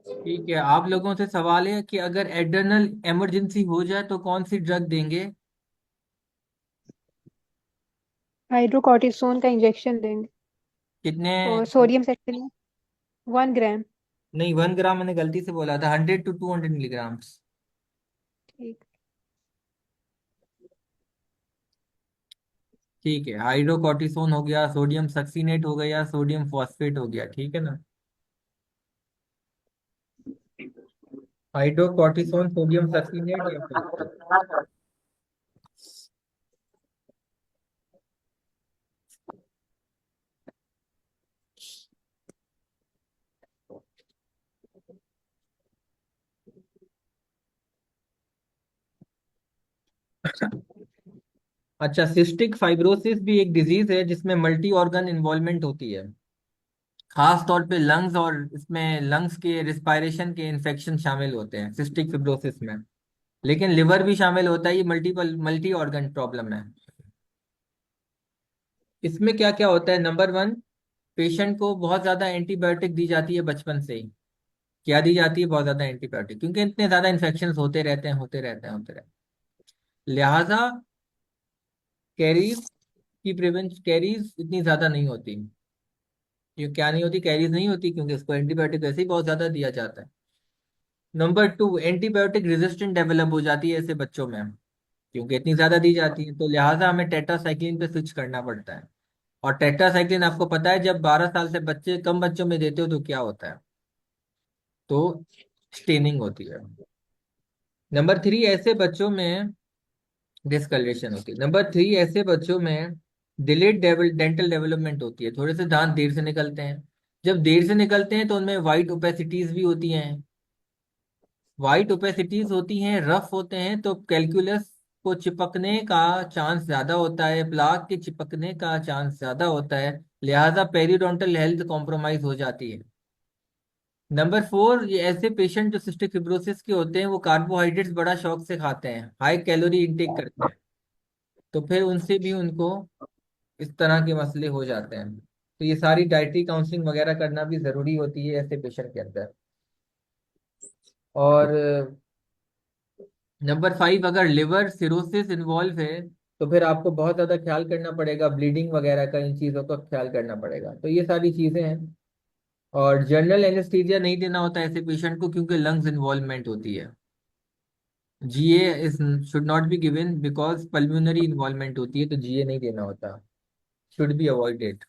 ठीक है, आप लोगों से सवाल है कि अगर एड्रेनल इमरजेंसी हो जाए तो कौन सी ड्रग देंगे? हाइड्रोकॉर्टिसोन का इंजेक्शन देंगे। कितने? और सोडियम सेट्रिन 1 ग्राम। नहीं, 1 ग्राम मैंने गलती से बोला था, 100 to 200 मिलीग्राम। ठीक। ठीक है, हाइड्रोकॉर्टिसोन हो गया, सोडियम सक्सीनेट हो गया, सोडियम फॉस्फेट हो गया, ठीक है ना? हाइड्रोकॉर्टिसोन, सोडियम सक्सीनेट या फिर। अच्छा, सिस्टिक फाइब्रोसिस भी एक डिजीज है जिसमें मल्टी ऑर्गन इन्वॉल्वमेंट होती है। खास तौर पे लंग्स, और इसमें लंग्स के रिस्पायरेशन के इन्फेक्शन शामिल होते हैं सिस्टिक फिब्रोसिस में। लेकिन लिवर भी शामिल होता है, ये मल्टीपल मल्टी ऑर्गन प्रॉब्लम है। इसमें क्या क्या होता है? नंबर वन, पेशेंट को बहुत ज्यादा एंटीबायोटिक दी जाती है बचपन से ही। क्या दी जाती है? बहुत ज्यादा एंटीबायोटिक, क्योंकि इतने ज्यादा इन्फेक्शन होते रहते हैं, होते रहते हैं, होते रहते हैं। लिहाजा कैरीज की प्रिवेंशन, कैरीज इतनी ज्यादा नहीं होती। ये क्या नहीं होती? कैरीज नहीं होती क्योंकि उसको एंटीबायोटिक वैसे ही बहुत ज्यादा दिया जाता है। Number two, antibiotic resistant develop हो जाती है ऐसे बच्चों में, क्योंकि इतनी ज्यादा दी जाती है, तो लिहाजा हमें टेट्रासाइक्लिन पे स्विच करना पड़ता है। और टेट्रासाइक्लिन आपको पता है, जब 12 साल से बच्चे कम बच्चों में देते हो तो क्या होता है? तो स्टेनिंग होती है। नंबर थ्री, ऐसे बच्चों में डिस्कलरेशन होती है। नंबर थ्री, ऐसे बच्चों में डिलेड डेंटल डेवलपमेंट होती है, थोड़े से दांत देर से निकलते हैं। जब देर से निकलते हैं तो उनमें वाइट ओपेसिटीज भी होती हैं। वाइट ओपेसिटीज होती हैं, रफ होते हैं, तो कैलकुलस को चिपकने का चांस ज्यादा होता है, प्लाक के चिपकने का चांस ज्यादा होता है। लिहाजा पेरिडोंटल हेल्थ कॉम्प्रोमाइज हो जाती है। नंबर फोर, ये ऐसे पेशेंट जो सिस्टिक फिब्रोसिस के होते हैं वो कार्बोहाइड्रेट्स बड़ा शौक से खाते हैं, हाई कैलोरी इंटेक करते हैं, तो फिर उनसे भी उनको इस तरह के मसले हो जाते हैं। तो ये सारी डाइटरी काउंसलिंग वगैरह करना भी जरूरी होती है ऐसे पेशेंट के अंदर। और नंबर फाइव, अगर लिवर सिरोसिस इन्वॉल्व है तो फिर आपको बहुत ज्यादा ख्याल करना पड़ेगा, ब्लीडिंग वगैरह का, इन चीजों का ख्याल करना पड़ेगा। तो ये सारी चीजें हैं। और जनरल एनेस्थीसिया नहीं देना होता ऐसे पेशेंट को क्योंकि लंग्स इन्वॉल्वमेंट होती है। GA is should not be given because pulmonary involvement होती है, तो जीए नहीं देना होता, शुड बी अवॉइडेड।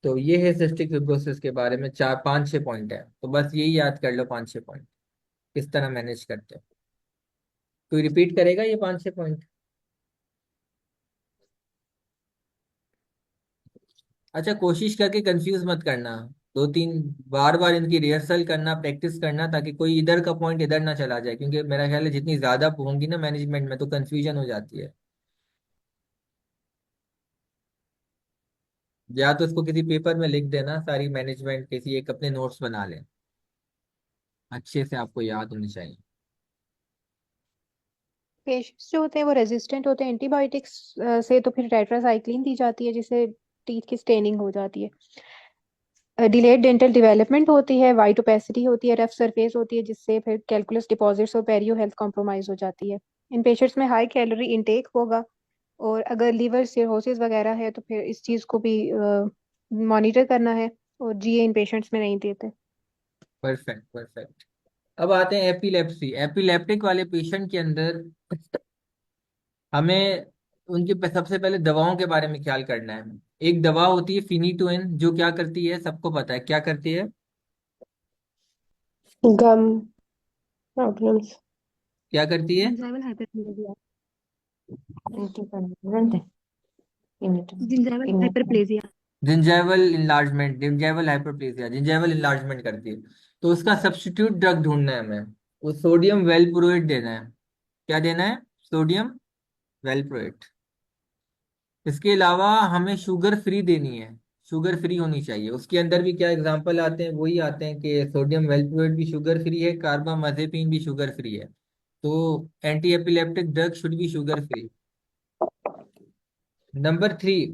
तो ये है सिस्टिक फिब्रोसिस के बारे में, चार पांच छह पॉइंट है, तो बस यही याद कर लो, पांच छह पॉइंट किस तरह मैनेज करते हैं। कोई रिपीट करेगा ये पांच छह पॉइंट? अच्छा, कोशिश करके कंफ्यूज मत करना। दो तीन बार बार इनकी रिहर्सल करना, प्रैक्टिस करना, ताकि कोई इधर का पॉइंट इधर ना चला जाए, क्योंकि मेरा ख्याल है जितनी ज्यादा होंगी ना मैनेजमेंट में तो कंफ्यूजन हो जाती है। या तो इसको किसी पेपर में लिख देना सारी मैनेजमेंट, किसी एक अपने नोट्स बना लें, अच्छे से आपको याद होनी चाहिए। पेशेंट्स जो होते हैं वो रेजिस्टेंट होते हैं एंटीबायोटिक्स से, तो फिर टेट्रासाइक्लिन दी जाती है जिससे टीथ की स्टेनिंग हो जाती है। डिलेड डेंटल डेवलपमेंट होती है, वाइट ओपेसिटी होती है, रफ सरफेस होती है जिससे फिर कैलकुलस डिपॉजिट्स और पेरियो हेल्थ कॉम्प्रोमाइज हो जाती है। इन पेशेंट्स में हाई कैलोरी इंटेक होगा। और अगर लीवर सिरोसिस वगैरह है तो फिर इस चीज़ को भी मॉनिटर करना है। और जीए इन पेशेंट्स में नहीं देते। Perfect, perfect. अब आते हैं एपिलेप्सी, एपिलेप्टिक वाले पेशेंट के अंदर हमें उनके सबसे पहले दवाओं के बारे में ख्याल करना है। एक दवा होती है फिनिटोइन, जो क्या करती है सबको पता है, क्या करती है? Gum problems. क्या करती है? Gingival hyperplasia. Anticonvulsant gingival hyperplasia. Gingival enlargement, gingival hyperplasia, gingival enlargement करती है। तो उसका सब्स्टिट्यूट ड्रग ढूंढना है हमें। वो सोडियम वेलप्रोएट देना है। क्या देना है? Sodium valproate. इसके अलावा हमें शुगर फ्री देनी है, शुगर फ्री होनी चाहिए। उसके अंदर भी क्या एग्जांपल आते हैं? वही आते हैं कि सोडियम वेलप्रोएट भी शुगर फ्री है, कार्बामाजेपिन भी शुगर फ्री है। तो anti epileptic drug should be sugar free. Number three,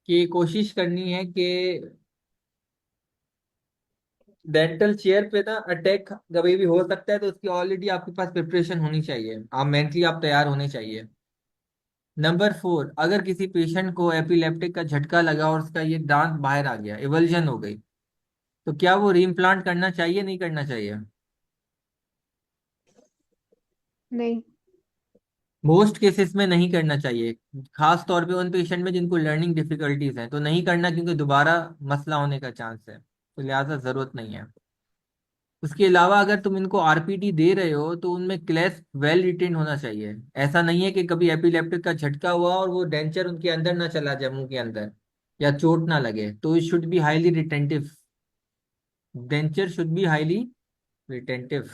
की कोशिश करनी है कि डेंटल चेयर पे ना अटैक कभी भी हो सकता है, तो उसकी ऑलरेडी आपके पास प्रिपरेशन होनी चाहिए, आप मेंटली आप तैयार होने चाहिए। नंबर 4, अगर किसी पेशेंट को एपिलेप्टिक का झटका लगा और उसका ये दांत बाहर आ गया, एवल्जन हो गई, तो क्या वो रीइम्प्लांट करना चाहिए नहीं करना चाहिए? नहीं। मोस्ट केसेस में नहीं करना चाहिए, खास तौर पे उन पेशेंट में जिनको लर्निंग डिफिकल्टीज हैं, तो नहीं करना, क्योंकि दोबारा मसला होने का चांस है, तो लिहाजा जरूरत नहीं है। उसके अलावा अगर तुम इनको आरपीटी दे रहे हो तो उनमें क्लेस वेल रिटेन होना चाहिए। ऐसा नहीं है कि कभी एपिलेप्टिक का झटका हुआ और वो डेंचर उनके अंदर ना चला जाए, मुंह के अंदर, या चोट ना लगे, तो it should be highly retentive. Denture should be highly retentive.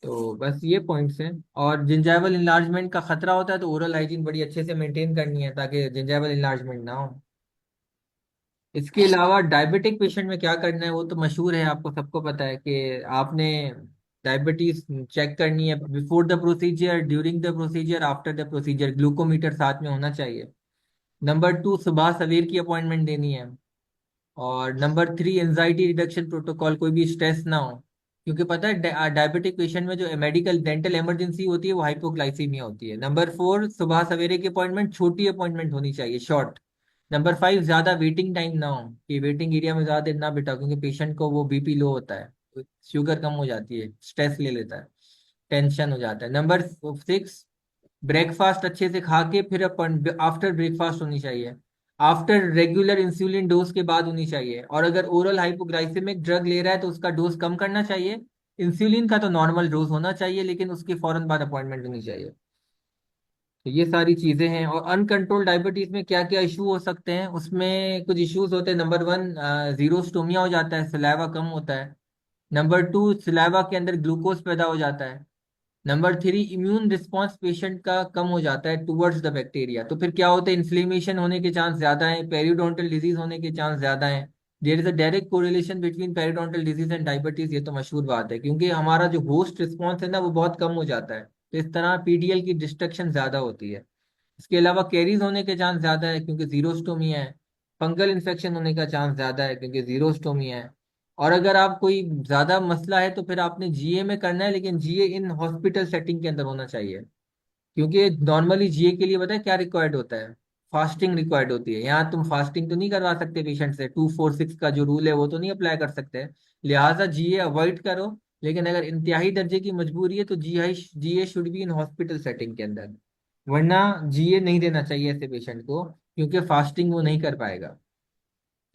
तो बस ये पॉइंट्स हैं। और जिंजाइवल इंलार्जमेंट का खतरा होता है, तो ओरल हाइजीन बड़ी अच्छे से मेंटेन करनी है ताकि जिंजाइवल इंलार्जमेंट ना हो। इसके अलावा डायबिटिक पेशेंट में क्या करना है वो तो मशहूर है, आपको सबको पता है कि आपने डायबिटीज चेक करनी है before the procedure, during the procedure, after the procedure, glucometer साथ में होना चाहिए। नंबर 2, सुबह सवेर की अपॉइंटमेंट देनी है। और नंबर 3, एंजाइटी रिडक्शन प्रोटोकॉल, कोई भी स्ट्रेस ना हो, क्योंकि पता है डायबिटिक पेशेंट में जो मेडिकल डेंटल इमरजेंसी होती है वो हाइपोग्लाइसीमिया होती है। नंबर 4, सुबह सवेरे की अपॉइंटमेंट, छोटी अपॉइंटमेंट होनी चाहिए, शॉर्ट। नंबर 5, ज्यादा वेटिंग टाइम ना हो, कि वेटिंग एरिया में ज्यादा देर ना बिताओ, क्योंकि पेशेंट को वो बीपी लो होता है, शुगर कम हो जाती है, स्ट्रेस ले लेता है, टेंशन हो जाता है। नंबर 6, ब्रेकफास्ट अच्छे से खा के फिर अपन आफ्टर ब्रेकफास्ट होनी चाहिए, आफ्टर रेगुलर इंसुलिन डोज के बाद होनी चाहिए। और अगर ओरल हाइपोग्लाइसेमिक ड्रग ले रहा है तो उसका डोज कम करना चाहिए। इंसुलिन का तो नॉर्मल डोज होना चाहिए, लेकिन उसके फौरन बाद अपॉइंटमेंट होनी चाहिए। तो ये सारी चीजें हैं। और अनकंट्रोल्ड डायबिटीज में क्या क्या इशू हो सकते हैं, उसमें कुछ इश्यूज होते हैं। नंबर 1, जीरोस्टोमिया हो जाता है, सलाइवा कम होता है। नंबर 2, सलाइवा के अंदर ग्लूकोज पैदा हो जाता है। नंबर 3, इम्यून रिस्पॉन्स पेशेंट का कम हो जाता है टुवर्ड्स द बैक्टीरिया, तो फिर क्या होता है, इन्फ्लेमेशन होने के चांस ज्यादा है, पेरियोडोंटल डिजीज होने के चांस ज्यादा है। There is a direct correlation between periodontal disease and diabetes, ये तो मशहूर बात है, क्योंकि हमारा जो होस्ट रिस्पॉन्स है ना वो बहुत कम हो जाता है, तो इस तरह पीडीएल की डिस्ट्रक्शन ज्यादा होती है। इसके अलावा कैरीज होने के चांस ज्यादा है, क्योंकि जीरोस्टोमी है। फंगल इन्फेक्शन होने का चांस ज्यादा है, क्योंकि जीरोस्टोमी है। और अगर आप कोई ज्यादा मसला है तो फिर आपने जीए में करना है, लेकिन जीए इन हॉस्पिटल सेटिंग के अंदर होना चाहिए, क्योंकि नॉर्मली जीए के लिए पता है क्या रिक्वायर्ड होता है, फास्टिंग रिक्वायर्ड होती है। यहाँ तुम फास्टिंग तो नहीं करवा सकते पेशेंट से, 246 का जो रूल है वो तो नहीं अप्लाई कर सकते, लिहाजा जीए अवॉइड करो। लेकिन अगर इंतहाई दर्जे की मजबूरी है तो GA should be in hospital setting के अंदर, वरना जीए नहीं देना चाहिए ऐसे पेशेंट को, क्योंकि फास्टिंग वो नहीं कर पाएगा।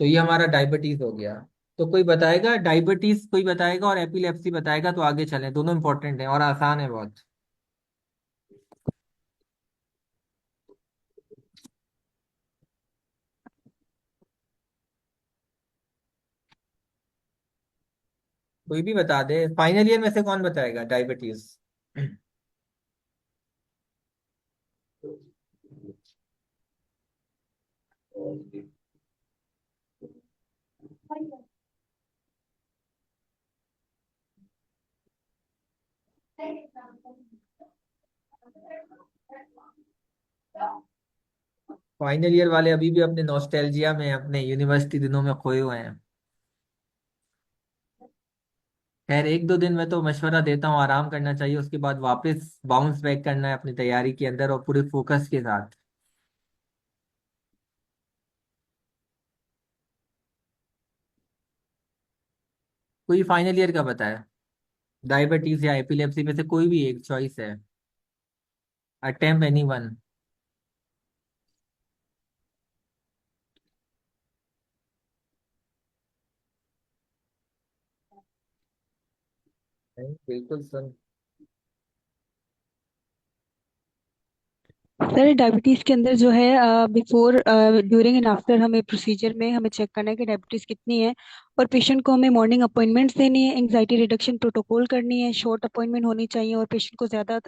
तो ये हमारा डायबिटीज हो गया। तो कोई बताएगा डायबिटीज, कोई बताएगा, और एपिलेप्सी बताएगा, तो आगे चलें, दोनों इंपॉर्टेंट है और आसान है बहुत। कोई भी बता दे, फाइनल ईयर में से कौन बताएगा डायबिटीज? फाइनल ईयर वाले अभी भी अपने नॉस्टैल्जिया में, अपने यूनिवर्सिटी दिनों में खोए हुए हैं। खैर, 1-2 दिन में तो मशवरा देता हूँ, आराम करना चाहिए, उसके बाद वापस बाउंस बैक करना है अपनी तैयारी के अंदर और पूरे फोकस के साथ। कोई फाइनल ईयर का बताए, डायबिटीज या एपिलेप्सी में से कोई भी एक चॉइस है, अटेम्प्ट एनीवन। बिल्कुल सुन। सर डायबिटीज के अंदर जो है बिफोर ड्यूरिंग एंड आफ्टर हमें प्रोसीजर में हमें चेक करना है कि डायबिटीज कितनी है। और पेशेंट को हमें मॉर्निंग अपॉइंटमेंट्स देनी है, एंजाइटी रिडक्शन प्रोटोकॉल करनी है, शॉर्ट अपॉइंटमेंट होनी चाहिए और पेशेंट को ज़्यादा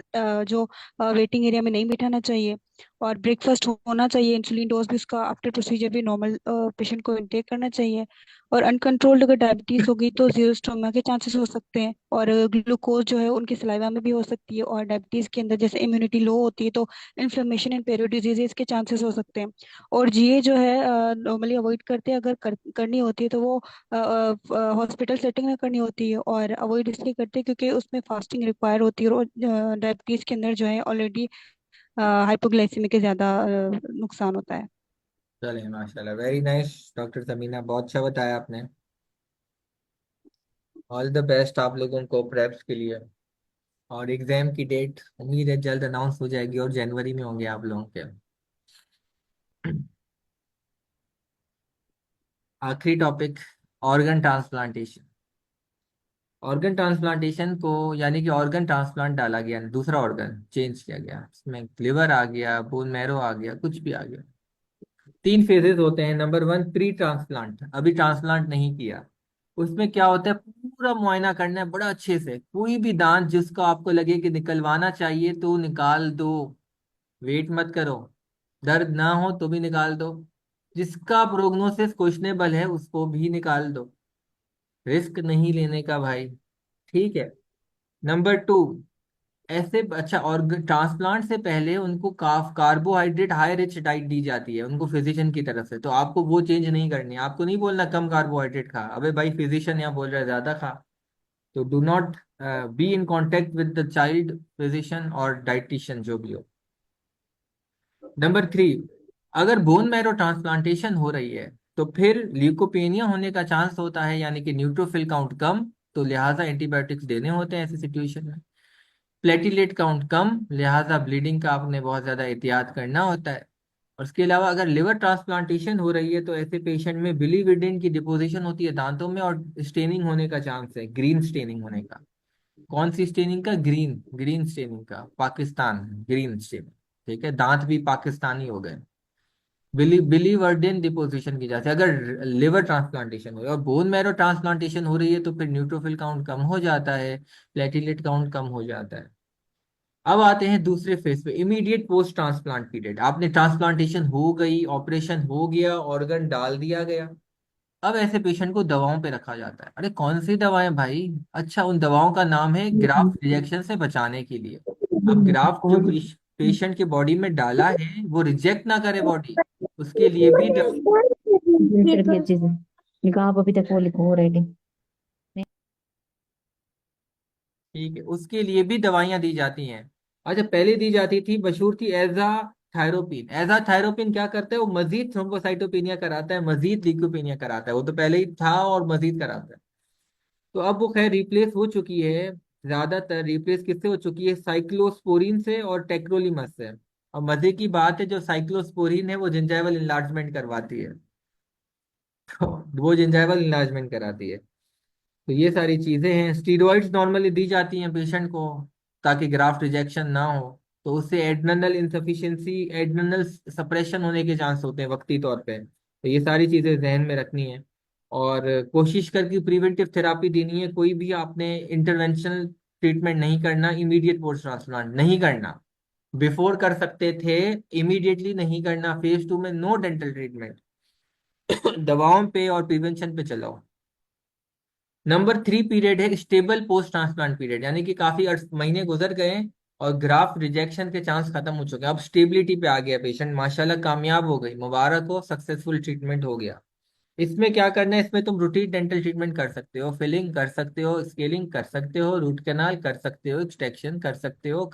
जो वेटिंग एरिया में नहीं बिठाना चाहिए। और ब्रेकफास्ट होना चाहिए, इंसुलिन डोज भी उसका आफ्टर प्रोसीजर भी नॉर्मल पेशेंट को इनटेक करना चाहिए। और अनकंट्रोल्ड अगर डायबिटीज होगी तो जीरोस्टोमा के चांसेस हो सकते हैं, और ग्लूकोज जो है उनके सलाइवा में भी हो सकती है। और डायबिटीज के अंदर जैसे इम्यूनिटी लो होती है तो इन्फ्लेमेशन एंड पेरियो डिजीजेस के चांसेस हो सकते हैं। और जीए जो है नॉर्मली अवॉइड करते हैं, अगर करनी होती है तो वो हॉस्पिटल सेटिंग में करनी होती है, और अवॉइड इसलिए करते हैं क्योंकि उसमें फास्टिंग रिक्वायर होती है, और डायबिटीज के अंदर जो है ऑलरेडी हाइपोग्लाइसीमिक के ज़्यादा नुकसान होता है। चलिए माशाल्लाह, वेरी नाइस डॉक्टर समीना, बहुत अच्छा बताया आपने। ऑल द बेस्ट आप लोगों को प्रेप्स के लिए। और एग्जाम की डेट उम्मीद है जल्द अनाउंस हो जाएगी और जनवरी में होंगे आप लोगों के। आखिरी topic, organ transplantation. Organ transplantation को यानी कि ऑर्गन ट्रांसप्लांट डाला गया, दूसरा ऑर्गन चेंज किया गया, इसमें लिवर आ गया, बोन मैरो आ गया, कुछ भी आ गया। 3 फेजेस होते हैं। नंबर 1 प्री ट्रांसप्लांट, अभी ट्रांसप्लांट नहीं किया। उसमें क्या होता है, पूरा मुआयना करना है बड़ा अच्छे से, कोई भी दांत जिसको आपको लगे कि निकलवाना चाहिए तो निकाल दो, वेट मत करो, दर्द ना हो तो भी निकाल दो, जिसका प्रोग्नोसिस क्वेश्चनेबल है उसको भी निकाल दो, रिस्क नहीं लेने का भाई। ठीक है। नंबर 2, ऐसे अच्छा, और ट्रांसप्लांट से पहले उनको कार्बोहाइड्रेट हाई रिच डाइट दी जाती है उनको फिजिशियन की तरफ से, तो आपको वो चेंज नहीं करनी है, आपको नहीं बोलना कम कार्बोहाइड्रेट खा, अबे भाई फिजिशियन यहाँ बोल रहा है ज्यादा खा। तो do not be in contact with the child physician और डाइटिशियन जो भी हो। नंबर 3, अगर बोन मैरो ट्रांसप्लांटेशन हो रही है तो फिर ल्यूकोपेनिया होने का चांस होता है, यानी कि न्यूट्रोफिल काउंट कम, तो लिहाजा एंटीबायोटिक्स देने होते हैं ऐसी सिचुएशन में। प्लेटिलेट काउंट कम, लिहाजा ब्लीडिंग का आपने बहुत ज्यादा एहतियात करना होता है। और उसके अलावा अगर लिवर ट्रांसप्लांटेशन हो रही है तो ऐसे पेशेंट में बिलीविडिन की डिपोजिशन होती है दांतों में, और स्टेनिंग होने का चांस है, ग्रीन स्टेनिंग होने का। कौन सी स्टेनिंग का? ग्रीन, ग्रीन स्टेनिंग का, पाकिस्तान ग्रीन स्टेनिंग। ठीक है, दांत भी पाकिस्तानी हो गए। बिलीवर्डिन डिपोजिशन की जाती है अगर लिवर ट्रांसप्लांटेशन हो रही है। और बोन मैरो ट्रांसप्लांटेशन हो रही है तो फिर न्यूट्रोफिल काउंट कम हो जाता है, प्लेटिलेट काउंट कम हो जाता है। अब आते हैं दूसरे फेज पे, इमीडिएट पोस्ट ट्रांसप्लांट पीरियड। आपने ट्रांसप्लांटेशन हो गई, ऑपरेशन हो गया, ऑर्गन डाल दिया गया। अब ऐसे पेशेंट को दवाओं पे रखा जाता है। अरे कौन सी दवाएं भाई? अच्छा, उन दवाओं का नाम है ग्राफ्ट रिजेक्शन से बचाने के लिए। अब ग्राफ्ट जो पेशेंट के बॉडी में डाला है वो रिजेक्ट ना करे बॉडी, उसके लिए भी अच्छे से लिखा, आप अभी तक वो लिखो ऑलरेडी। ठीक है, उसके लिए भी दवाइयां दी जाती हैं। अच्छा, पहले दी जाती थी, मशहूर थी एजा थायरोपिन। एजा थायरोपिन क्या करता है, वो मजीद थ्रोम्बोसाइटोपेनिया कराता है, मजीद लीकोपेनिया कराता है, वो तो पहले ही था और मजीद कराता है। तो अब वो खैर रिप्लेस हो चुकी है, ज्यादातर रिप्लेस किससे हो चुकी है, साइक्लोस्पोरिन से और टेक्रोलीमस से। और मजे की बात है, जो साइक्लोस्पोरिन है वो जिंजाइवल इनलार्जमेंट करवाती है, तो वो जिंजाइवल इनलार्जमेंट कराती है। तो ये सारी चीजें हैं। स्टीरॉइड्स नॉर्मली दी जाती हैं पेशेंट को ताकि ग्राफ्ट रिजेक्शन ना हो, तो उससे एड्रेनल इनसफिशिएंसी, एड्रेनल सप्रेशन होने के चांस होते हैं वक्ती तौर पे, तो ये सारी चीजें जहन में रखनी है। और कोशिश करके प्रिवेंटिव थेरापी देनी है, कोई भी आपने इंटरवेंशनल ट्रीटमेंट नहीं करना, इमीडिएट पोस्ट ट्रांसप्लांट नहीं करना। बिफोर कर सकते थे, इमीडिएटली नहीं करना। फेज 2 में नो डेंटल ट्रीटमेंट, दवाओं पे और प्रिवेंशन पे चलाओ। नंबर 3 पीरियड है स्टेबल पोस्ट ट्रांसप्लांट पीरियड, यानी कि काफी महीने गुजर गए और ग्राफ्ट रिजेक्शन के चांस खत्म हो चुके हैं, अब स्टेबिलिटी पे आ गया पेशेंट, माशाल्लाह कामयाब हो गई, मुबारक हो, सक्सेसफुल ट्रीटमेंट हो गया। इसमें क्या करना है, इसमें तुम रूटीन डेंटल ट्रीटमेंट कर सकते हो, फिलिंग कर सकते हो, स्केलिंग कर सकते हो, रूट कैनाल कर सकते हो, एक्सट्रैक्शन कर सकते हो।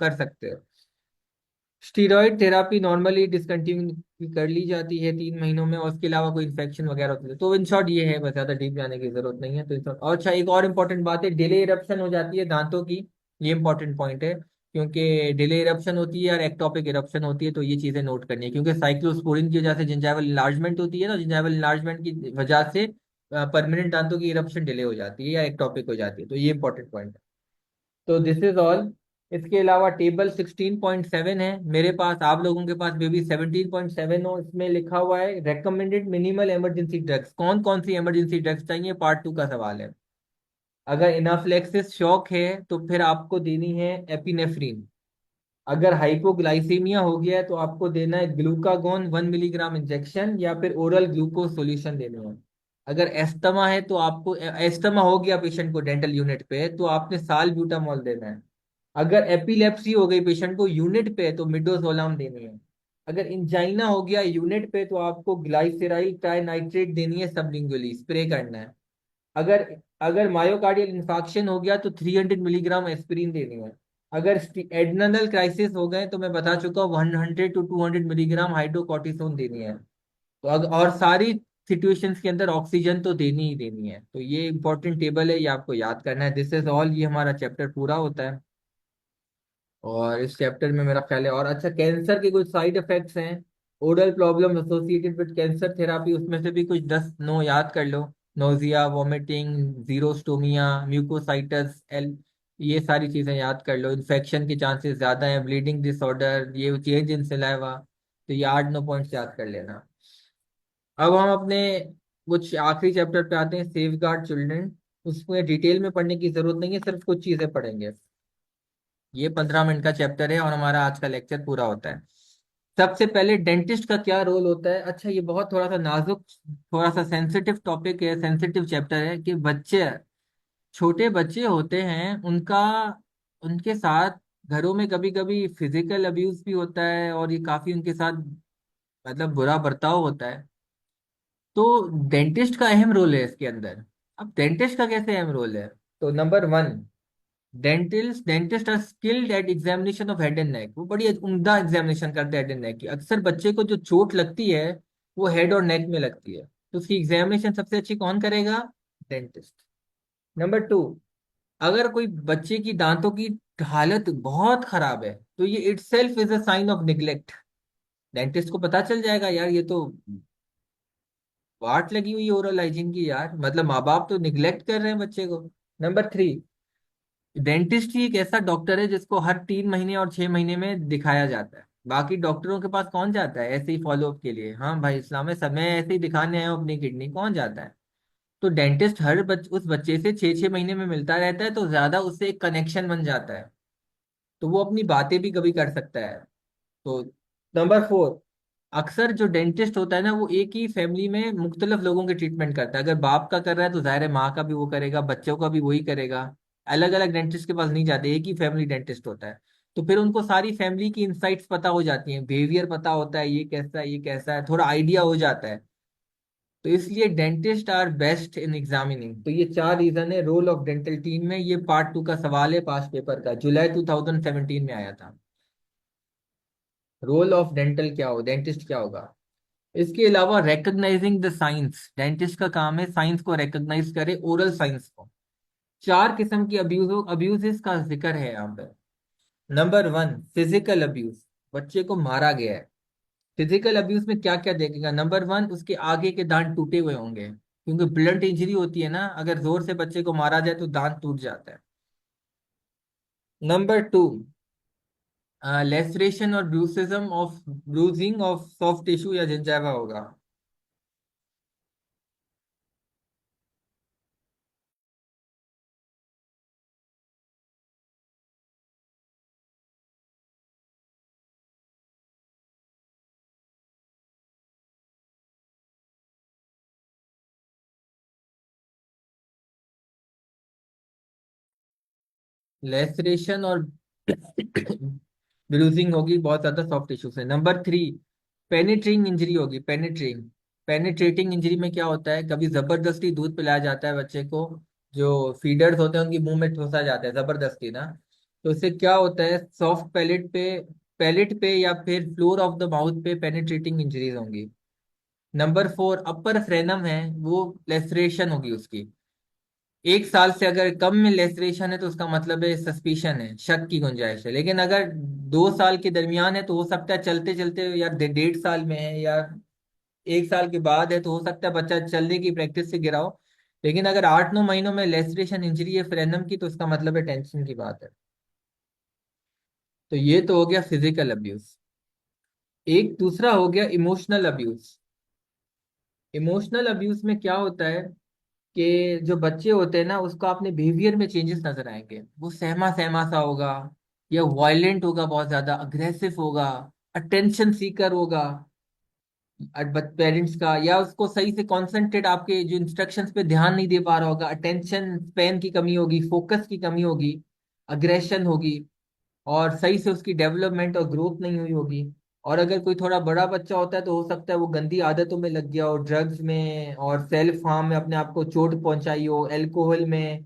स्टीरॉयड थेरापी नॉर्मली डिसकंटिन्यू कर ली जाती है 3 महीनों में, और उसके अलावा कोई इन्फेक्शन वगैरह होती है तो इन शॉर्ट ये है, बस ज्यादा डीप जाने की जरूरत नहीं है। तो और अच्छा, एक और इम्पोर्टेंट बात है, डिले इरप्शन हो जाती है दांतों की, ये इंपॉर्टेंट पॉइंट है, क्योंकि डिले इरप्शन होती है और एक्टोपिक इरप्शन होती है, तो ये चीजें नोट करनी है, क्योंकि साइक्लोस्पोरिन की वजह से जिंजाइवल इनलार्जमेंट होती है ना, जिंजाइवल इनलार्जमेंट की वजह से परमानेंट दांतों की इरप्शन डिले हो जाती है या एक्टोपिक हो जाती है, तो ये इंपॉर्टेंट पॉइंट है। तो दिस इज ऑल। इसके अलावा टेबल 16.7 है मेरे पास, आप लोगों के पास बेबी 17.7 हो, इसमें लिखा हुआ है रेकमेंडेड मिनिमल इमरजेंसी ड्रग्स, कौन कौन सी इमरजेंसी ड्रग्स चाहिए, पार्ट 2 का सवाल है। अगर इनाफ्लेक्सिस शॉक है तो फिर आपको देनी है एपिनेफ्रीन। अगर हाइपोग्लाइसीमिया हो गया है तो आपको देना है ग्लूकागोन 1 मिलीग्राम इंजेक्शन, या फिर ओरल ग्लूकोज सॉल्यूशन देना है। अगर एस्थमा है तो आपको, एस्थमा हो गया पेशेंट को डेंटल यूनिट पे, तो आपने साल ब्यूटामॉल देना है। अगर एपिलेप्सी हो गई पेशेंट को यूनिट पे तो मिडोजोलाम देनी है। अगर इंजाइना हो गया यूनिट पे तो आपको ग्लाइसेराइल ट्राइनाइट्रेट देनी है, सबलिंगुअली स्प्रे करना है। अगर अगर मायोकार्डियल इंफाक्शन हो गया तो 300 मिलीग्राम एस्पिरिन देनी है। अगर एड्रेनल क्राइसिस हो गए तो मैं बता चुका हूँ 100 to 200 मिलीग्राम हाइड्रोकॉर्टिसोन देनी है। तो और सारी सिचुएशंस के अंदर ऑक्सीजन तो देनी ही देनी है। तो ये इंपॉर्टेंट टेबल है, ये आपको याद करना है। दिस इज ऑल, ये हमारा चैप्टर पूरा होता है। और इस चैप्टर में मेरा ख्याल है, और अच्छा, कैंसर के कुछ साइड इफेक्ट्स हैं, oral problem associated with cancer therapy, उसमें से भी कुछ 10 याद कर लो। नोजिया, वोमिटिंग, जीरोस्टोमिया, म्यूकोसाइटस एल, ये सारी चीजें याद कर लो। इन्फेक्शन के चांसेस ज्यादा हैं, ब्लीडिंग डिसऑर्डर, ये चेंज इन सलाइवा। तो ये 8-9 पॉइंट्स याद कर लेना। अब हम अपने कुछ आखिरी चैप्टर पे आते हैं, सेफ गार्ड चिल्ड्रन। उसमें डिटेल में पढ़ने की जरूरत नहीं है, सिर्फ कुछ चीजें पढ़ेंगे। ये 15 मिनट का चैप्टर है और हमारा आज का लेक्चर पूरा होता है। सबसे पहले डेंटिस्ट का क्या रोल होता है। अच्छा, ये बहुत थोड़ा सा नाजुक, थोड़ा सा सेंसिटिव टॉपिक है, सेंसिटिव चैप्टर है कि बच्चे, छोटे बच्चे होते हैं उनका, उनके साथ घरों में कभी कभी फिजिकल अब्यूज भी होता है, और ये काफी उनके साथ मतलब बुरा बर्ताव होता है। तो डेंटिस्ट का अहम रोल है इसके अंदर। अब डेंटिस्ट का कैसे अहम रोल है। तो number one, dentist are skilled at examination of head and neck. वो बड़ी उम्दा एग्जामिनेशन करते हैं हेड एंड नेक की। अक्सर बच्चे को जो चोट लगती है वो हेड और नेक में लगती है, तो उसकी एग्जामिनेशन सबसे अच्छी कौन करेगा, डेंटिस्ट। नंबर टू, अगर कोई बच्चे की दांतों की हालत बहुत खराब है तो ये itself is a sign of neglect. Dentist को पता चल जाएगा, यार ये तो वाट लगी हुई है ओरल हाइजीन की, यार मतलब माँ बाप तो निग्लेक्ट कर रहे हैं बच्चे को। नंबर थ्री, डेंटिस्ट ही एक ऐसा डॉक्टर है जिसको हर 3 महीने और 6 महीने में दिखाया जाता है। बाकी डॉक्टरों के पास कौन जाता है ऐसे ही फॉलोअप के लिए, हाँ भाई इस्लाम में समय ऐसे ही दिखाने आए हो अपनी किडनी, कौन जाता है। तो डेंटिस्ट हर उस बच्चे से 6-6 महीने में मिलता रहता है, तो ज्यादा उससे एक कनेक्शन बन जाता है, तो वो अपनी बातें भी कभी कर सकता है। तो नंबर फोर, अक्सर जो डेंटिस्ट होता है ना वो एक ही फैमिली में मुख्तलिफ लोगों के ट्रीटमेंट करता है। अगर बाप का कर रहा है तो जाहिर है माँ का भी वो करेगा, बच्चों का भी वही करेगा। अलग अलग डेंटिस्ट के पास नहीं जाते, एक ही फैमिली डेंटिस्ट होता है। तो फिर उनको सारी फैमिली की इंसाइट्स पता हो जाती हैं, बिहेवियर पता होता है, ये कैसा है ये कैसा है, थोड़ा आइडिया हो जाता है। तो इसलिए dentist are best in examining. तो ये 4 रीजन है रोल ऑफ डेंटल टीम में। ये पार्ट 2 का सवाल है पास पेपर का, जुलाई 2017 में आया था। रोल ऑफ डेंटल क्या हो, डेंटिस्ट क्या होगा। इसके अलावा रिकग्नाइजिंग द साइंस, डेंटिस्ट का काम है साइंस को रिकग्नाइज करे, ओरल साइंस को। 4 किस्म की अब्यूजेस का जिक्र है यहाँ पे। नंबर वन, फिजिकल अब्यूज, बच्चे को मारा गया है। फिजिकल अब्यूज में क्या क्या देखेगा, नंबर वन, उसके आगे के दांत टूटे हुए होंगे, क्योंकि ब्लंट इंजरी होती है ना, अगर जोर से बच्चे को मारा जाए तो दांत टूट जाता है। नंबर टू, लेसरेशन और bruxism of bruising of soft tissue या जिंजावा होगा। लेसरेशन और ब्रूजिंग होगी बहुत ज्यादा सॉफ्ट टिश्यू से। नंबर थ्री, पेनिट्रिंग इंजरी होगी, पेनिट्रेटिंग इंजरी में क्या होता है, कभी जबरदस्ती दूध पिलाया जाता है बच्चे को, जो फीडर्स होते हैं उनकी मुंह में ठुसा जाता है जबरदस्ती ना, तो इससे क्या होता है, सॉफ्ट पैलेट पे या फिर फ्लोर ऑफ द माउथ पे पेनिट्रेटिंग इंजरीज होंगी। नंबर फोर, अपर फ्रेनम है वो लेसरेशन होगी उसकी। 1 साल से अगर कम में लेसरेशन है तो उसका मतलब है सस्पिशन है, शक की गुंजाइश है। लेकिन अगर 2 साल के दरमियान है तो हो सकता है चलते चलते, या 1.5 साल में है, या 1 साल के बाद है तो हो सकता है बच्चा चलने की प्रैक्टिस से गिरा हो। लेकिन अगर 8-9 महीनों में लेसरेशन इंजरी है फ्रेनम की, तो उसका मतलब है टेंशन की बात है। तो ये तो हो गया फिजिकल अब्यूज। एक दूसरा हो गया इमोशनल अब्यूज। इमोशनल अब्यूज में क्या होता है कि जो बच्चे होते हैं ना उसको अपने बिहेवियर में चेंजेस नजर आएंगे, वो सहमा सहमा सा होगा, या वायलेंट होगा, बहुत ज्यादा अग्रेसिव होगा, अटेंशन सीकर होगा पेरेंट्स का, या उसको सही से कंसंट्रेट आपके जो इंस्ट्रक्शंस पे ध्यान नहीं दे पा रहा होगा, अटेंशन स्पेन की कमी होगी, फोकस की कमी होगी, अग्रेशन होगी, और सही से उसकी डेवलपमेंट और ग्रोथ नहीं हुई होगी। और अगर कोई थोड़ा बड़ा बच्चा होता है तो हो सकता है वो गंदी आदतों में लग गया हो, ड्रग्स में और सेल्फ हार्म में अपने आप को चोट पहुंचाई हो, अल्कोहल में,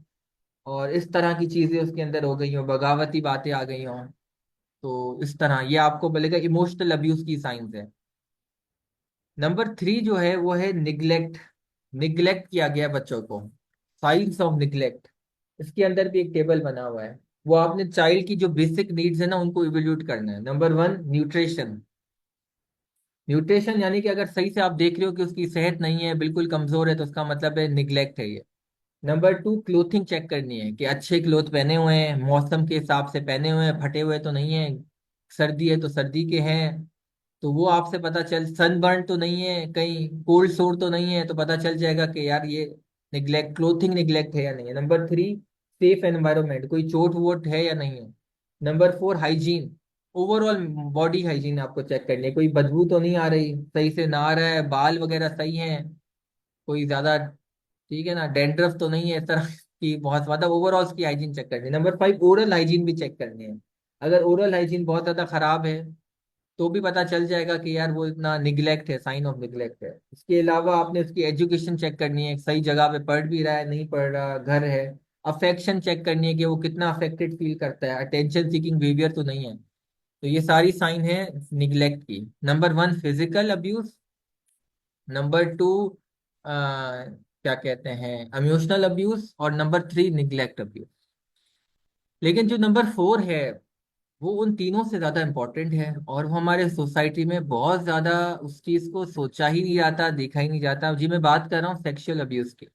और इस तरह की चीजें उसके अंदर हो गई हो, बगावती बातें आ गई हो। तो इस तरह ये आपको बोलेगा इमोशनल अब्यूज की साइंस है। नंबर 3 जो है वो है निग्लेक्ट। निग्लेक्ट किया गया बच्चों को, साइंस ऑफ निग्लेक्ट। इसके अंदर भी एक टेबल बना हुआ है। वो आपने चाइल्ड की जो बेसिक नीड्स है ना उनको इवेल्यूट करना है। Number 1 nutrition. न्यूट्रिशन यानी कि अगर सही से आप देख रहे हो कि उसकी सेहत नहीं है, बिल्कुल कमजोर है, तो उसका मतलब है निग्लेक्ट है ये। नंबर 2 क्लोथिंग चेक करनी है कि अच्छे क्लोथ पहने हुए हैं, मौसम के हिसाब से पहने हुए हैं, फटे हुए तो नहीं है, सर्दी है तो सर्दी के हैं, तो वो आपसे पता चल, सनबर्न तो नहीं है, कहीं कोल्ड सोर तो नहीं है, तो पता चल जाएगा कि यार ये निग्लेक्ट, क्लोथिंग निग्लेक्ट है या नहीं है। नंबर 3 सेफ एनवायरनमेंट, कोई चोट वोट है या नहीं है। Number 4 hygiene, overall body hygiene आपको चेक करनी है, कोई बदबू तो नहीं आ रही, सही से नहा रहा है, बाल वगैरह सही हैं, कोई ज्यादा, ठीक है ना, डेंड्रफ तो नहीं है, इस तरह की बहुत ज्यादा, ओवरऑल उसकी हाइजीन चेक करनी है। नंबर 5 ओरल हाइजीन भी चेक करनी है। अगर ओरल हाइजीन बहुत ज्यादा खराब है तो भी पता चल जाएगा कि यार वो इतना निग्लेक्ट है, साइन ऑफ निग्लेक्ट है। इसके अलावा आपने उसकी एजुकेशन चेक करनी है, सही जगह पे पढ़ भी रहा है नहीं पढ़ रहा, घर है। अफेक्शन चेक करनी है कि वो कितना अफेक्टेड फील करता है, अटेंशन सीकिंग बिहेवियर तो नहीं है। तो ये सारी साइन है निग्लेक्ट की। नंबर 1 फिजिकल अब्यूज, नंबर 2 क्या कहते हैं इमोशनल अब्यूज, और नंबर 3 निग्लेक्ट अब्यूज। लेकिन जो नंबर 4 है वो उन तीनों से ज्यादा इंपॉर्टेंट है, और वो हमारे सोसाइटी में बहुत ज्यादा उस चीज को सोचा ही नहीं जाता, देखा ही नहीं जाता। जी मैं बात कर रहा हूँ सेक्सुअल अब्यूज की।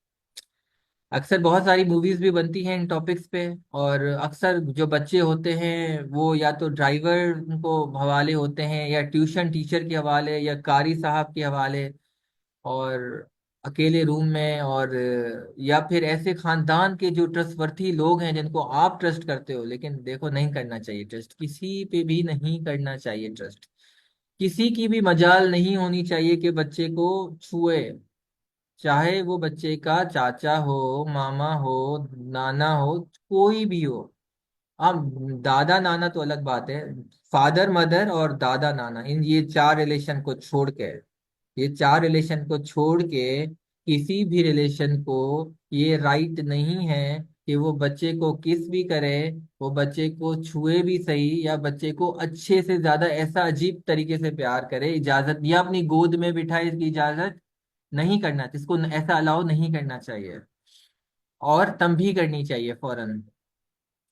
अक्सर बहुत सारी मूवीज भी बनती हैं इन टॉपिक्स पे, और अक्सर जो बच्चे होते हैं वो या तो ड्राइवर को हवाले होते हैं, या ट्यूशन टीचर के हवाले, या कारी साहब के हवाले, और अकेले रूम में, और या फिर ऐसे खानदान के जो ट्रस्टवर्थी लोग हैं जिनको आप ट्रस्ट करते हो, लेकिन देखो नहीं करना चाहिए ट्रस्ट, किसी पे भी नहीं करना चाहिए ट्रस्ट। किसी की भी मजाल नहीं होनी चाहिए कि बच्चे को छुए, चाहे वो बच्चे का चाचा हो, मामा हो, नाना हो, कोई भी हो। अब दादा नाना तो अलग बात है, फादर मदर और दादा नाना, इन ये चार रिलेशन को छोड़ के, ये चार रिलेशन को छोड़ के किसी भी रिलेशन को ये राइट नहीं है कि वो बच्चे को किस भी करे, वो बच्चे को छुए भी सही, या बच्चे को अच्छे से ज्यादा ऐसा अजीब तरीके से प्यार करे, इजाजत या अपनी गोद में बिठाए, इसकी इजाजत नहीं करना, इसको ऐसा अलाउ नहीं करना चाहिए। और तंबी करनी चाहिए फौरन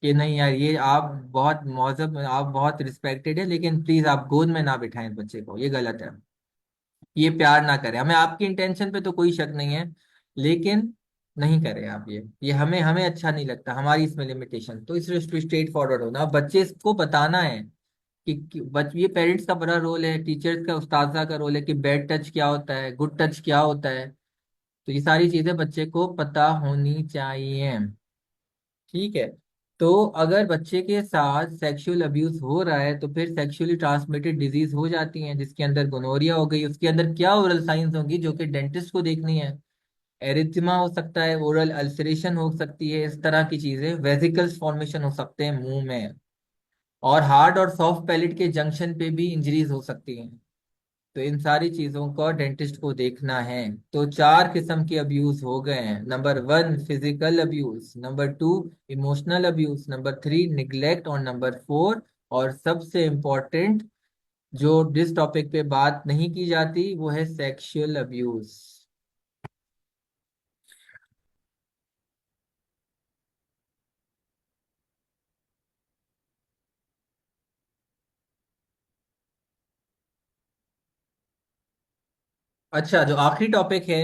कि नहीं यार ये आप बहुत मौजब, आप बहुत रिस्पेक्टेड है, लेकिन प्लीज आप गोद में ना बिठाएं इस बच्चे को, ये गलत है, ये प्यार ना करें। हमें आपकी इंटेंशन पे तो कोई शक नहीं है, लेकिन नहीं करें आप ये हमें हमें अच्छा नहीं लगता, हमारी इसमें लिमिटेशन। तो इसलिए स्ट्रेट फॉरवर्ड होना, अब बच्चे को बताना है ये पेरेंट्स का बड़ा रोल है, टीचर्स का, उस्ताजा का रोल है कि बैड टच क्या होता है, गुड टच क्या होता है। तो ये सारी चीजें बच्चे को पता होनी चाहिए, ठीक है। तो अगर बच्चे के साथ सेक्सुअल अब्यूज हो रहा है तो फिर सेक्सुअली ट्रांसमिटेड डिजीज हो जाती हैं, जिसके अंदर गोनोरिया हो गई, उसके अंदर क्या ओरल साइंस होंगी जो कि डेंटिस्ट को देखनी है। एरिथ्मा हो सकता है, ओरल अल्सरेशन हो सकती है, इस तरह की चीजें, वेसिकल्स फॉर्मेशन हो सकते हैं मुंह में, और हार्ड और सॉफ्ट पैलेट के जंक्शन पे भी इंजरीज हो सकती हैं। तो इन सारी चीजों को डेंटिस्ट को देखना है। तो चार किस्म के अब्यूज हो गए हैं। Number 1 physical abuse, number 2 emotional abuse, number 3 neglect, और नंबर 4 और सबसे इम्पोर्टेंट जो जिस टॉपिक पे बात नहीं की जाती वो है सेक्सुअल अब्यूज। अच्छा, जो आखिरी टॉपिक है,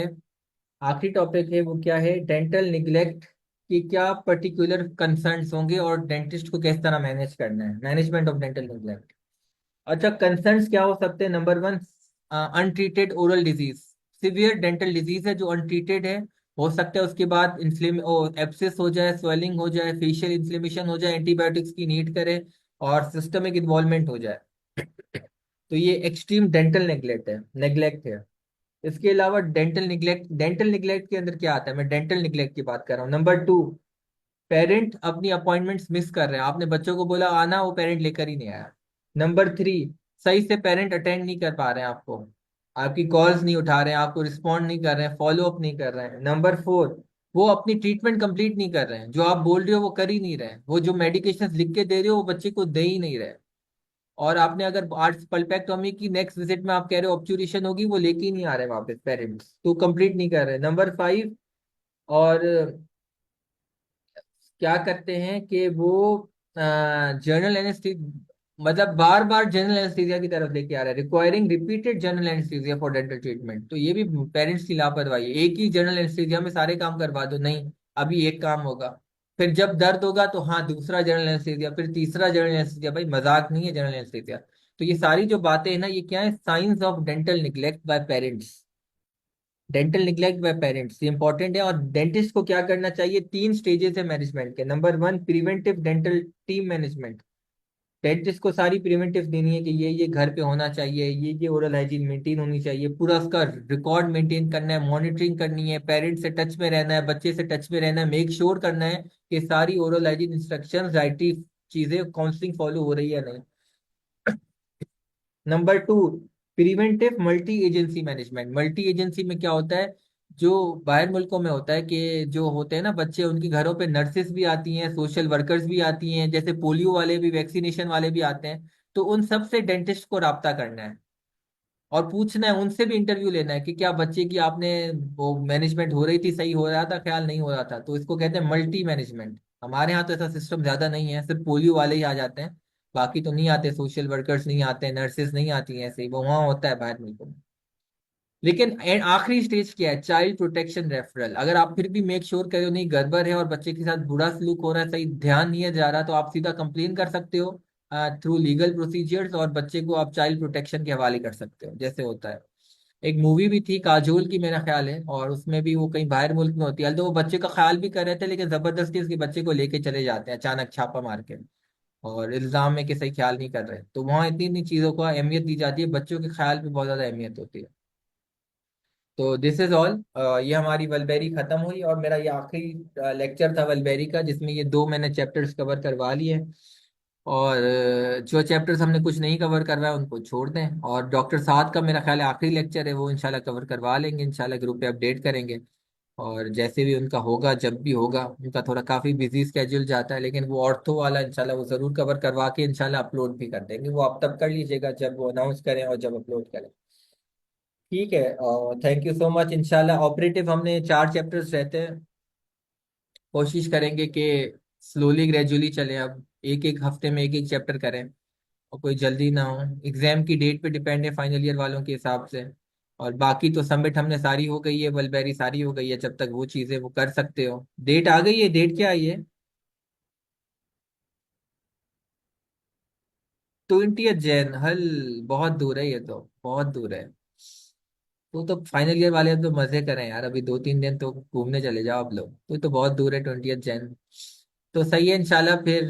आखिरी टॉपिक है वो क्या है, डेंटल निग्लेक्ट की क्या पर्टिकुलर कंसर्न्स होंगे और डेंटिस्ट को किस तरह मैनेज करना है, मैनेजमेंट ऑफ डेंटल निग्लेक्ट। अच्छा, कंसर्न्स क्या हो सकते हैं। Number 1 untreated oral disease, severe dental disease है जो अनट्रीटेड है, हो सकता है उसके बाद इन्फ्लेम एब्सेस हो जाए, स्वेलिंग हो जाए, फेशियल इन्फ्लेमेशन हो जाए, एंटीबायोटिक्स की नीड करे, और सिस्टमिक इन्वॉल्वमेंट हो जाए। तो ये एक्सट्रीम डेंटल नेग्लेक्ट है, नेग्लेक्ट है। इसके अलावा डेंटल निग्लेक्ट के अंदर क्या आता है, मैं डेंटल निग्लेक्ट की बात कर रहा हूँ। नंबर 2 पेरेंट अपनी अपॉइंटमेंट्स मिस कर रहे हैं, आपने बच्चों को बोला आना, वो पेरेंट लेकर ही नहीं आया। नंबर 3 सही से पेरेंट अटेंड नहीं कर पा रहे हैं आपको, आपकी कॉल्स नहीं उठा रहे हैं, आपको रिस्पॉन्ड नहीं कर रहे हैं, फॉलो अप नहीं कर रहे हैं। नंबर 4, वो अपनी ट्रीटमेंट कंप्लीट नहीं कर रहे हैं, जो आप बोल रहे हो वो कर ही नहीं रहे हैं, वो जो मेडिकेशन लिख के दे रहे हो वो बच्चे को दे ही नहीं रहे। और आपने अगर आज पल्पेक्टोमी की नेक्स्ट विजिट में आप कह रहे हो ऑब्चुरेशन होगी, वो लेके ही नहीं आ रहे वापस पेरेंट्स, तो कंप्लीट नहीं कर रहे। नंबर 5, और क्या करते हैं कि वो जनरल एनेस्थीसिया, मतलब बार बार जनरल एनेस्थीसिया की तरफ लेके आ रहा है, requiring repeated general anaesthesia for dental treatment. तो ये भी पेरेंट्स की लापरवाही है, एक ही जनरल एनेस्थीसिया में सारे काम करवा दो, नहीं अभी एक काम होगा, फिर जब दर्द होगा तो हाँ दूसरा जनरल एनेस्थीसिया, फिर तीसरा जनरल एनेस्थीसिया। भाई मजाक नहीं है जनरल एनेस्थीसिया। तो ये सारी जो बातें हैं ना, ये क्या है, science of dental neglect bye parents. Dental neglect bye parents ये इंपॉर्टेंट है। और डेंटिस्ट को क्या करना चाहिए, 3 स्टेजेस है मैनेजमेंट के। Number 1, preventive dental team management. Dentist को सारी प्रिवेंटिव देनी है कि ये घर पे होना चाहिए, ये ओरल हाइजीन मेंटेन होनी चाहिए, पूरा उसका रिकॉर्ड मेंटेन करना है, मॉनिटरिंग करनी है, पेरेंट्स से टच में रहना है, बच्चे से टच में रहना है, मेक श्योर करना है कि सारी ओरल हाइजीन इंस्ट्रक्शंस, डाइटरी चीजें, काउंसलिंग फॉलो हो रही है नहीं। Number 2, preventive multi agency management. Multi agency में क्या होता है, जो बाहर मुल्कों में होता है कि जो होते हैं ना बच्चे, उनके घरों पे नर्सेस भी आती हैं, सोशल वर्कर्स भी आती हैं, जैसे पोलियो वाले भी, वैक्सीनेशन वाले भी आते हैं। तो उन सब से डेंटिस्ट को राब्ता करना है और पूछना है, उनसे भी इंटरव्यू लेना है कि क्या बच्चे की आपने वो मैनेजमेंट हो रही थी, सही हो रहा था, ख्याल नहीं हो रहा था। तो इसको कहते हैं मल्टी मैनेजमेंट। हमारे यहाँ तो ऐसा सिस्टम ज्यादा नहीं है, सिर्फ पोलियो वाले ही आ जाते हैं, बाकी तो नहीं आते, सोशल वर्कर्स नहीं आते, नर्सेस नहीं आती हैं, ऐसे ही वो वहाँ होता है बाहर मुल्कों में। लेकिन आखिरी स्टेज क्या है, चाइल्ड प्रोटेक्शन रेफरल। अगर आप फिर भी मेक श्योर करो नहीं गड़बड़ है और बच्चे के साथ बुरा सलूक हो रहा है, सही ध्यान नहीं है जा रहा, तो आप सीधा कंप्लेन कर सकते हो थ्रू लीगल प्रोसीजर्स, और बच्चे को आप चाइल्ड प्रोटेक्शन के हवाले कर सकते हो, जैसे होता है। एक मूवी भी थी काजोल की मेरा ख्याल है, और उसमें भी वो कहीं बाहर मुल्क में होती है, तो वो बच्चे का ख्याल भी कर रहे थे, लेकिन जबरदस्ती उसके बच्चे को लेके चले जाते हैं अचानक छापा मार के, और इल्जाम में कि सही ख्याल नहीं कर रहे। तो वहाँ इतनी इतनी चीजों को अहमियत दी जाती है, बच्चों के ख्याल पे बहुत ज्यादा अहमियत होती है। तो दिस इज ऑल। ये हमारी वलबेरी खत्म हुई, और मेरा ये आखिरी लेक्चर था वलबेरी का, जिसमें ये 2 मैंने चैप्टर्स कवर करवा लिए। और जो चैप्टर्स हमने कुछ नहीं कवर करवाया उनको छोड़ दें, और डॉक्टर साद का मेरा ख्याल है आखिरी लेक्चर है, वो इंशाल्लाह कवर करवा लेंगे, इंशाल्लाह ग्रुप पे अपडेट करेंगे। और जैसे भी उनका होगा, जब भी होगा, उनका थोड़ा काफ़ी बिजी स्केड्यूल जाता है, लेकिन वो ऑर्थो वाला इंशाल्लाह वो ज़रूर कवर करवा के इंशाल्लाह अपलोड भी कर देंगे। वो आप तब कर लीजिएगा जब वो अनाउंस करें और जब अपलोड करें। ठीक है, थैंक यू सो मच। इंशाल्लाह ऑपरेटिव हमने 4 चैप्टर्स रहते हैं, कोशिश करेंगे कि स्लोली ग्रेजुअली चले, अब एक एक हफ्ते में एक एक चैप्टर करें, और कोई जल्दी ना हो। एग्जाम की डेट पे डिपेंड है फाइनल ईयर वालों के हिसाब से। और बाकी तो सबमिट हमने सारी हो गई है, वलबेरी सारी हो गई है, जब तक वो चीज़ें वो कर सकते हो। डेट आ गई है, डेट क्या आई है, 20 जैन, हल बहुत दूर है, ये तो बहुत दूर है। तो फाइनल ईयर वाले तो मजे करें यार, अभी 2-3 दिन तो घूमने चले जाओ आप लोग, तो बहुत दूर है 20 जैन। तो सही है इंशाल्लाह। फिर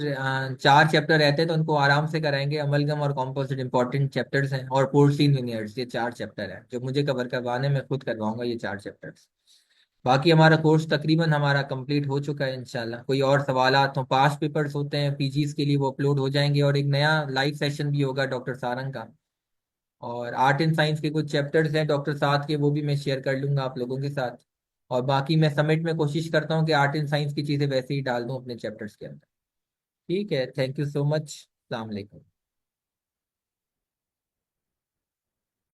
4 चैप्टर रहते हैं तो उनको आराम से कराएंगे, अमलगम और कॉम्पोजिट इंपॉर्टेंट चैप्टर्स हैं, और पोर्सिन यूनियर्स, ये 4 चैप्टर हैं जो मुझे कवर करवाने में खुद करवाऊंगा, ये 4 चैप्टर्स। बाकी हमारा कोर्स तकरीबन हमारा कंप्लीट हो चुका है इंशाल्लाह। कोई और सवालात हो, पास्ट पेपर्स होते हैं पीजीज के लिए, वो अपलोड हो जाएंगे, और एक नया लाइव सेशन भी होगा डॉक्टर सारंग का। और आर्ट एंड साइंस के कुछ चैप्टर्स हैं डॉक्टर साथ के, वो भी मैं शेयर कर लूंगा आप लोगों के साथ। और बाकी मैं समिट में कोशिश करता हूँ कि आर्ट एंड साइंस की चीज़ें वैसे ही डाल दूँ अपने चैप्टर्स के अंदर। ठीक है, थैंक यू सो मच, अस्सलाम वालेकुम।